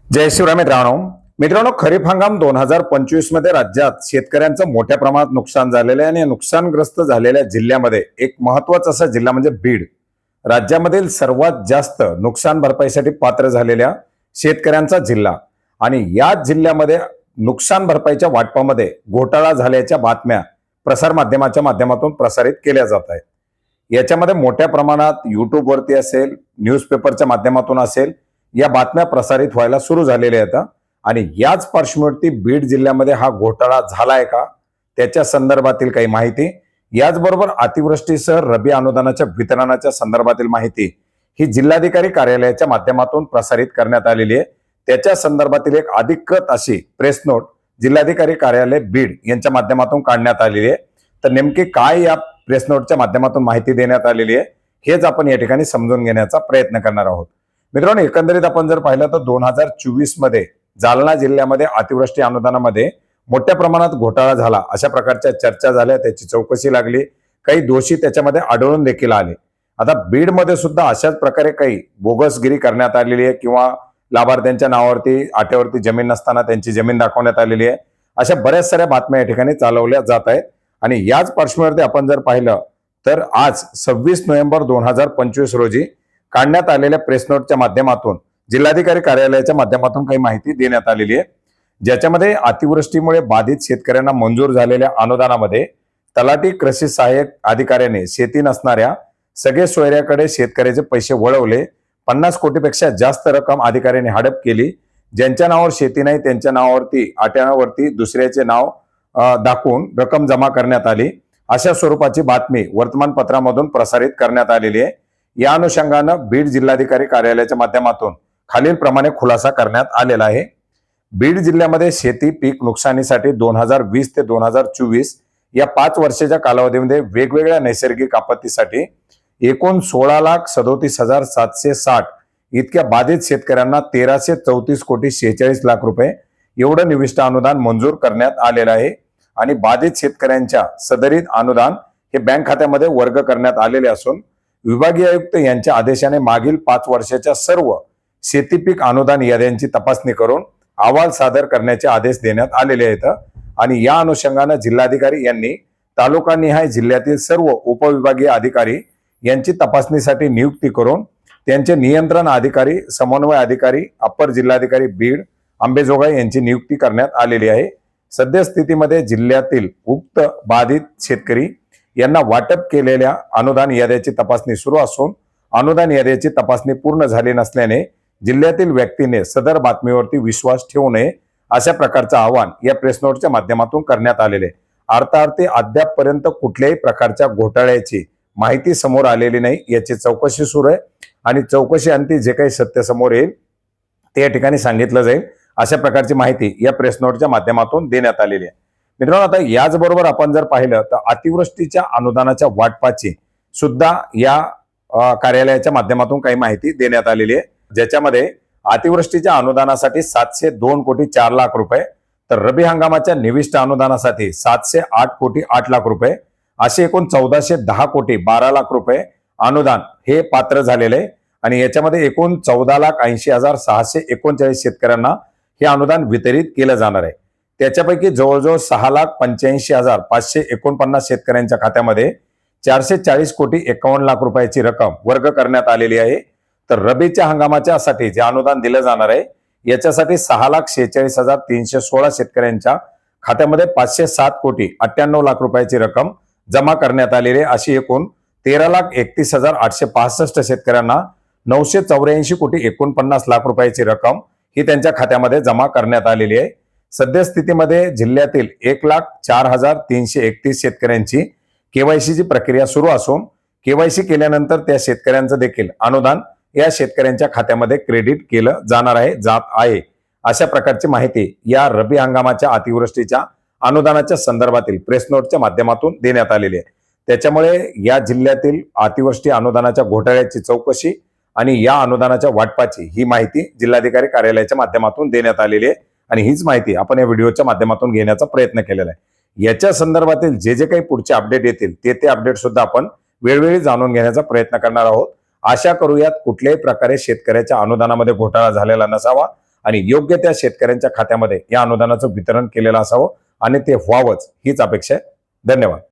जय शिवराय मित्रांनो, खरीप हंगाम 2025 मध्ये राज्यात शेतकऱ्यांचं मोठ्या प्रमाणात नुकसान झालेलं आहे आणि नुकसानग्रस्त झालेल्या जिल्ह्यामध्ये एक महत्वाचा असा जिल्हा म्हणजे बीड. राज्यामधील सर्वात जास्त नुकसान भरपाईसाठी पात्र झालेल्या शेतकऱ्यांचा जिल्हा आणि या जिल्ह्यामध्ये नुकसान भरपाईच्या वाटपामध्ये घोटाळा झाल्याच्या बातम्या प्रसार माध्यमाच्या माध्यमातून प्रसारित केल्या जात आहेत. याच्यामध्ये मोठ्या प्रमाणात युट्यूबवरती असेल, न्यूजपेपरच्या माध्यमातून असेल, या बातम्या प्रसारित व्हायला सुरू झालेल्या आहेत आणि याच पार्श्वभूमीवरती बीड जिल्ह्यामध्ये हा घोटाळा झालाय का त्याच्या संदर्भातील काही माहिती, याचबरोबर अतिवृष्टीसह रबी अनुदानाच्या वितरणाच्या संदर्भातील माहिती ही जिल्हाधिकारी कार्यालयाच्या माध्यमातून प्रसारित करण्यात आलेली आहे. त्याच्या संदर्भातील एक अधिकृत अशी प्रेस नोट जिल्हाधिकारी कार्यालय बीड यांच्या माध्यमातून काढण्यात आलेली आहे. तर नेमकी काय या प्रेस नोटच्या माध्यमातून माहिती देण्यात आलेली आहे हेच आपण या ठिकाणी समजून घेण्याचा प्रयत्न करणार आहोत. मित्रांनो, एकंदरीत आपण जर पाहिलं तर 2024 मध्ये जालना जिल्ह्यामध्ये अतिवृष्टी अनुदानामध्ये मोठ्या प्रमाणात घोटाळा झाला अशा प्रकारच्या चर्चा झाल्या, त्याची चौकशी लागली, काही दोषी त्याच्यामध्ये आढळून देखील आले. आता बीड मध्ये सुद्धा अशाच प्रकारे काही बोगसगिरी करण्यात आलेली आहे किंवा लाभार्थ्यांच्या नावावरती आट्यावरती जमीन नसताना त्यांची जमीन दाखवण्यात आलेली आहे. अशा बऱ्याच साऱ्या बातम्या या ठिकाणी चालवल्या जात आहेत आणि याच पार्श्वभूमीवरती आपण जर पाहिलं तर आज 26 नोव्हेंबर 2025 रोजी काढण्यात आलेल्या प्रेस नोटच्या माध्यमातून जिल्हाधिकारी कार्यालयाच्या माध्यमातून काही माहिती देण्यात आलेली आहे, ज्याच्यामध्ये अतिवृष्टीमुळे बाधित शेतकऱ्यांना मंजूर झालेल्या अनुदानामध्ये तलाठी कृषी सहाय्यक अधिकाऱ्याने शेती नसणाऱ्या सगळे सोयऱ्याकडे शेतकऱ्याचे पैसे वळवले. 50 कोटीपेक्षा जास्त रक्कम अधिकाऱ्यांनी हडप केली. ज्यांच्या नावावर शेती नाही त्यांच्या नावावरती आट्यावरती दुसऱ्याचे नाव दाखवून रक्कम जमा करण्यात आली. अशा स्वरूपाची बातमी वर्तमानपत्रामधून प्रसारित करण्यात आलेली आहे. या अनुषंगानं बीड जिल्हाधिकारी कार्यालयाच्या माध्यमातून खालील प्रमाणे खुलासा करण्यात आलेला आहे. बीड जिल्ह्यामध्ये शेती पीक नुकसानीसाठी 2020 ते 2024 या 5 वर्षाच्या कालावधीमध्ये वेगवेगळ्या नैसर्गिक आपत्तीसाठी एकूण 16,37,760 इतक्या बाधित शेतकऱ्यांना 1334 कोटी 46 लाख रुपये एवढं निविष्ट अनुदान मंजूर करण्यात आलेलं आहे आणि बाधित शेतकऱ्यांच्या सदरीत अनुदान हे बँक खात्यामध्ये वर्ग करण्यात आलेले असून विभागीय आयुक्त यांच्या आदेशाने मागील 5 वर्षाच्या सर्व शेती पीक अनुदान याद्यांची तपासणी करून अहवाल सादर करण्याचे आदेश देण्यात आलेले आहेत आणि या अनुषंगाने जिल्हाधिकारी यांनी तालुकानिहाय जिल्ह्यातील सर्व उपविभागीय अधिकारी यांची तपासणीसाठी नियुक्ती करून त्यांचे नियंत्रण अधिकारी, समन्वय अधिकारी, अप्पर जिल्हाधिकारी बीड अंबेजोगाई यांची नियुक्ती करण्यात आलेली आहे. सद्यस्थितीमध्ये जिल्ह्यातील उक्त बाधित शेतकरी यांना वाटप केलेल्या अनुदान याद्याची तपासणी सुरू असून अनुदान याद्याची तपासणी पूर्ण झाली नसल्याने जिल्ह्यातील व्यक्तीने सदर बातमीवरती विश्वास ठेवू नये अशा प्रकारचं आवाहन या प्रेस नोटच्या माध्यमातून करण्यात आलेले. अर्थार्थी अद्यापपर्यंत कुठल्याही प्रकारच्या घोटाळ्याची माहिती समोर आलेली नाही. याची चौकशी सुरू आहे आणि चौकशी अंती जे काही सत्य समोर येईल ते या ठिकाणी सांगितलं जाईल अशा प्रकारची माहिती या प्रेस नोटच्या माध्यमातून देण्यात आलेली आहे. मित्रांनो, आता याचबरोबर आपण जर पाहिलं तर अतिवृष्टीच्या अनुदानाच्या वाटपाची सुद्धा या कार्यालयाच्या माध्यमातून काही माहिती देण्यात आलेली आहे, ज्याच्यामध्ये अतिवृष्टीच्या अनुदानासाठी 702 कोटी 4 लाख रुपये, तर रबी हंगामाच्या निविष्ट अनुदानासाठी 708 कोटी 8 लाख रुपये असे एकूण 1410 कोटी 12 लाख रुपये अनुदान हे पात्र झालेले आहे आणि याच्यामध्ये एकूण 14,80,639 शेतकऱ्यांना हे अनुदान वितरित केलं जाणार आहे. त्याच्यापैकी जवळजवळ 6,85,549 शेतकऱ्यांच्या खात्यामध्ये 440 कोटी 51 लाख रुपयाची रक्कम वर्ग करण्यात आलेली आहे. तर रबीच्या हंगामाच्या साठी जे अनुदान दिलं जाणार आहे याच्यासाठी 6,46,316 शेतकऱ्यांच्या खात्यामध्ये 507 कोटी 98 लाख रुपयाची रक्कम जमा करण्यात आलेली आहे. अशी एकूण 13,31,865 शेतकऱ्यांना 984 कोटी 49 लाख रुपयाची रक्कम ही त्यांच्या खात्यामध्ये जमा करण्यात आलेली आहे. सद्यस्थितीमध्ये जिल्ह्यातील 1,04,331 शेतकऱ्यांची केवायसीची प्रक्रिया सुरू असून केवायसी केल्यानंतर त्या शेतकऱ्यांचं देखील अनुदान या शेतकऱ्यांच्या खात्यामध्ये क्रेडिट केलं जात आहे. अशा प्रकारची माहिती या रबी हंगामाच्या अतिवृष्टीच्या अनुदानाच्या संदर्भातील प्रेस नोटच्या माध्यमातून देण्यात आलेली आहे. त्याच्यामुळे या जिल्ह्यातील अतिवृष्टी अनुदानाच्या घोटाळ्याची चौकशी आणि या अनुदानाच्या वाटपाची ही माहिती जिल्हाधिकारी कार्यालयाच्या माध्यमातून देण्यात आलेली आहे आणि हीच माहिती आपण या व्हिडिओच्या माध्यमातून घेण्याचा प्रयत्न केलेला आहे. याच्या संदर्भातील जे काही पुढचे अपडेट येतील ते अपडेट सुद्धा आपण वेळोवेळी जाणून घेण्याचा प्रयत्न करणार आहोत. आशा करूयात कुठल्याही प्रकारे शेतकऱ्याच्या अनुदानामध्ये घोटाळा झालेला नसावा आणि योग्य त्या शेतकऱ्यांच्या खात्यामध्ये या अनुदानाचं वितरण केलेलं असावं आणि ते व्हावंच हीच अपेक्षा आहे. धन्यवाद.